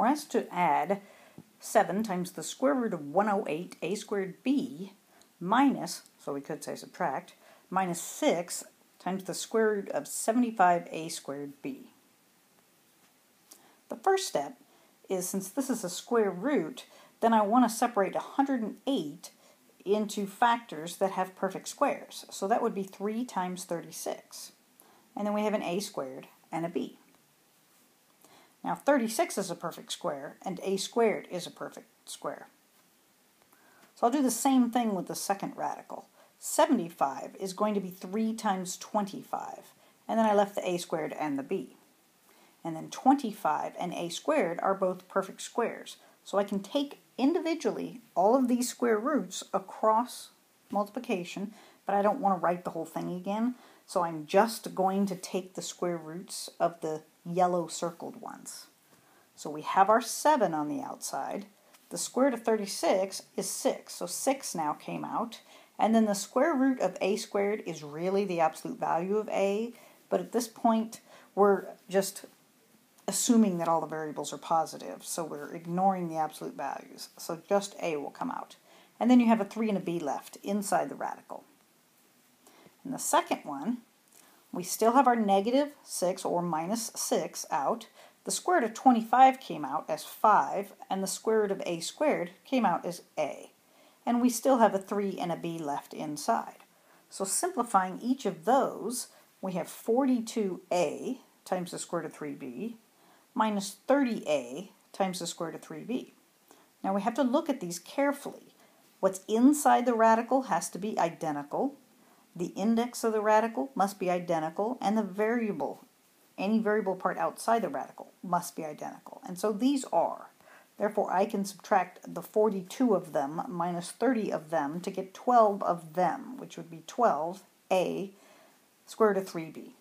we're asked to add 7 times the square root of 108 a squared b minus, so we could say subtract, minus 6 times the square root of 75 a squared b. The first step is, since this is a square root, then I want to separate 108 into factors that have perfect squares. So that would be 3 times 36. And then we have an a squared and a b. Now 36 is a perfect square, and a squared is a perfect square. So I'll do the same thing with the second radical. 75 is going to be 3 times 25, and then I left the a squared and the b. And then 25 and a squared are both perfect squares. So I can take individually all of these square roots across multiplication, but I don't want to write the whole thing again, so I'm just going to take the square roots of the yellow circled ones. So we have our 7 on the outside. The square root of 36 is 6, so 6 now came out. And then the square root of a squared is really the absolute value of a, but at this point we're just assuming that all the variables are positive, so we're ignoring the absolute values. So just a will come out. And then you have a 3 and a b left inside the radical. In the second one, we still have our negative 6 or minus 6 out. The square root of 25 came out as 5, and the square root of a squared came out as a. And we still have a 3 and a b left inside. So simplifying each of those, we have 42a times the square root of 3b minus 30a times the square root of 3b. Now we have to look at these carefully. What's inside the radical has to be identical. The index of the radical must be identical, and the variable, any variable part outside the radical, must be identical. And so these are. Therefore, I can subtract the 42 of them minus 30 of them to get 12 of them, which would be 12a square root of 3b.